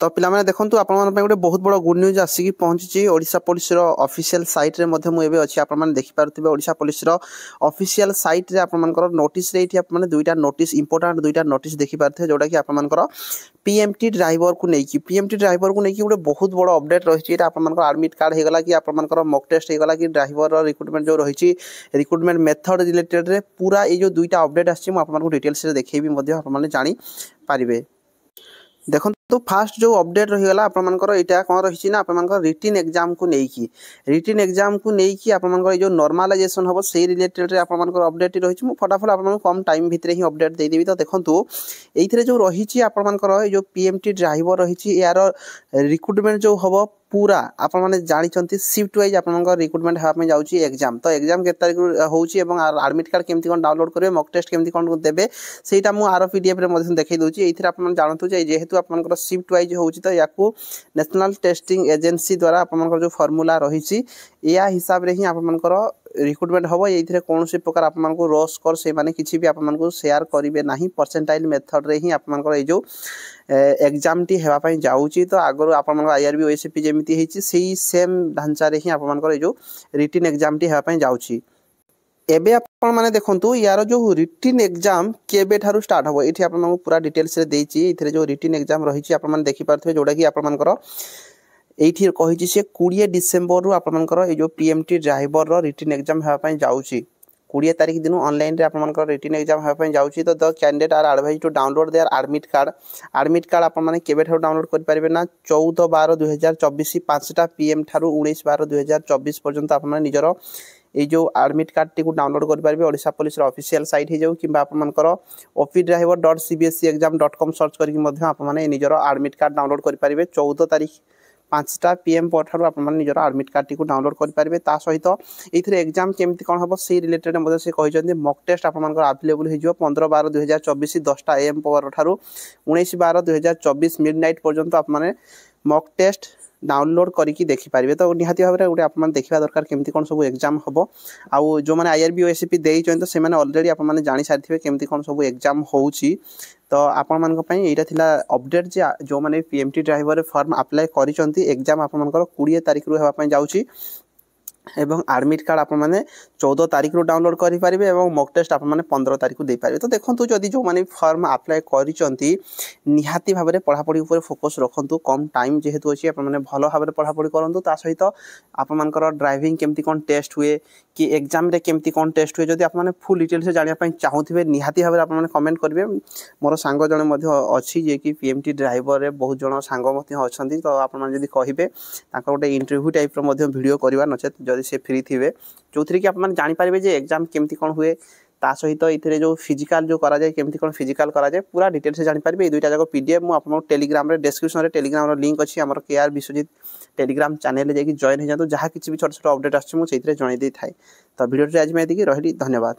तो पिलामाने देखंतु आपण मन पे गोटे बहुत बड़ गुड न्यूज आसिकी पहुंची ओडिशा पुलिस रो ऑफिशियल साइट रे मध्ये मु एबे अछि आपण मन देखि पारुथिबे ओडिशा पुलिस रो ऑफिशियल साइट रे आपण मनकर नोटिस रे इठी आपण मन दुईटा नोटिस इंपोर्टेंट दुईटा नोटिस देखि पारथे जोडा कि आपण मनकर पीएमटी ड्राइवर को नेकी गोटे बहुत बड़ अपडेट रही है आपण मनकर एडमिट कार्ड हे गला कि आपण मनकर मॉक टेस्ट हे गला कि ड्राइवर रो रिक्रूटमेंट जो रही रिक्रूटमेंट मेथड रिलेटेड रे पूरा ए जो दुईटा अपडेट आछि मु आपण मनकर डिटेल्स रे देखैबी मध्ये आपण मन जानि पारिबे। देखो तो फास्ट जो अपडेट रहीगला आपनकर यहाँ कौन रही ना आपनकर रिटन एग्जाम को लेकिन जो नॉर्मलाइजेशन हम से रिलेटेड आपनकर अपडेट रही फटाफट आप कम टाइम भितर ही अपडेट देदेवी। तो देखो ये जो रही आपनकर जो पीएमटी ड्राइवर रही यार रिक्रूटमेंट जो हम पूरा आपण माने जानी शिफ्ट वाइज आपण रिक्रूटमेंट हाँ जाऊँगी एग्जाम। तो एग्जाम के तारीख होची एवं एडमिट कार्ड केमती कौन डाउनलोड करेंगे मॉक टेस्ट केमती कौन देवे सेटा मु आर पीडीएफ रे देखई दूची। एथि आपण जानतु जेहेतु आपण शिफ्ट वाइज होची तो याकू नेशनल टेस्टिंग एजेंसी द्वारा आपण जो फॉर्मूला रही या हिसाब रे ही आपनकर रिक्रूटमेंट हम ये कौन प्रकार आपको रो स्कोर से माने किसी भी आपको शेयर करेंगे ना परसेंटाइल मेथड रे ही आपनकर ये जो एग्जाम टी हेबापई जाऊँगी। तो आगर आपण आईआरबी ओएसपी जमी होती सेम ढांचा रे ही आपनकर जो रिटन एग्जाम टी हेबापई जाऊँगी। एबे आपण माने देखंतु यार जो रिटन एग्जाम केबे ठारू स्टार्ट हो ये आपको पूरा डिटेल्स रे देछि। इथरे जो रिटन एग्जाम रही आपण माने देखि पारथबे जोडा कि आपण मानकर एठी कहिछि से 20 डिसेंबर रु आपण मानकर ए जो पीएमटी ड्राइवर रो रिटन एग्जाम हेबापई जाऊँगी। 20 तारीख दिन ऑनलाइन रे आपण मानकर रिटन एग्जाम हेबापई जाऊँगी। तो the candidate are advise to download their admit card आपण माने केबे ठारू डाउनलोड कर परिबे ना 14/12/2024 5टा पीएम ठारू 19/12/2024 पर्यंत आपण माने निजरो ये जो एडमिट कार्ड टी को डाउनलोड कर पारे ओडिशा पुलिस ऑफिशियल साइट हो जाऊ कि आपनकर opdriver.cbsecexam.com सर्च करके आप निजर एडमिट कार्ड डाउनलोड कर पारे 14 तारीख 5टा पीएम पर आप निजर एडमिट कार्ड टी को डाउनलोड कर पारे। ता सहित ये एग्जाम केमती कौन हम से रिलेटेड से कहते मॉक टेस्ट आपनकर अवेलेबल हो 15/12/2024 10टा AM पर 19/12/2024 मिडनाइट पर्यंत आप मॉक टेस्ट डाउनलोड करके देखि पारिबे। तो निहाती भाव गोटे आप देखा दरकार केमती कौन सब एग्जाम हम आउ जो मैंने आईआरबी ओएसपी देइछन तो से माने ऑलरेडी आप जानि सारिथिबे केमती कौन सब एग्जाम होउची। तो आपण मानक पई एटा थिला अपडेट जे जो माने पीएमटी ड्राइवर फॉर्म अप्लाई करिसंती एग्जाम आप मानकर 20 तारीख रु हेबा पई जाउची एवं एडमिट कार्ड आप 14 तारीख रु डाउनलोड करि पारिबे एवं मॉक टेस्ट आप 15 तारीख दे पारिबे। तो देखंतु जदि जो माने फॉर्म अप्लाई करिसंती निहाती भाव में पढ़ापढ़ी उपर फोकस रखंतु कम टाइम जेहेतु अछि आप माने भलो भाव में पढ़ापढ़ी करंतु। ता सहित आप मानकर ड्राइविंग केमती कोन टेस्ट हुए कि एग्जाम रे केमती कोन टेस्ट हुए जदि आप माने फुल डिटेल से जानिया पई चाहुथिबे निहाती भाव में आप माने कमेंट करिवे। मोर सांग जने मध्ये अछि जे कि पीएमटी ड्राइवर रे बहुत जण सांग मध्ये अछंती। तो आप माने जदि कहिबे ताका गोटे इंटरव्यू टाइप रो मध्ये वीडियो करबा नचेत जदि से फ्री थिबे जो थी कि आप जानि पारिबे जे एग्जाम केमती कोन हुए ता सहित ये जो फिजिकल जो करा जाए केमती कोन फिजिकल करा जाए पूरा डिटेल से जानि पारिबे। ए दुईटा जाक पीडीएफ मु आपन टेलीग्राम रे डिस्क्रिप्शन रे टेलीग्राम रो लिंक अछि हमर केआर विश्वजीत टेलीग्राम चैनल रे जाकि जॉइन हो जातु जहाँ किछि भी छोट छोट अपडेट आछि मु सेइथरे जणाई दे थाए। तो वीडियो रे आज मैं एदिके रहली धन्यवाद।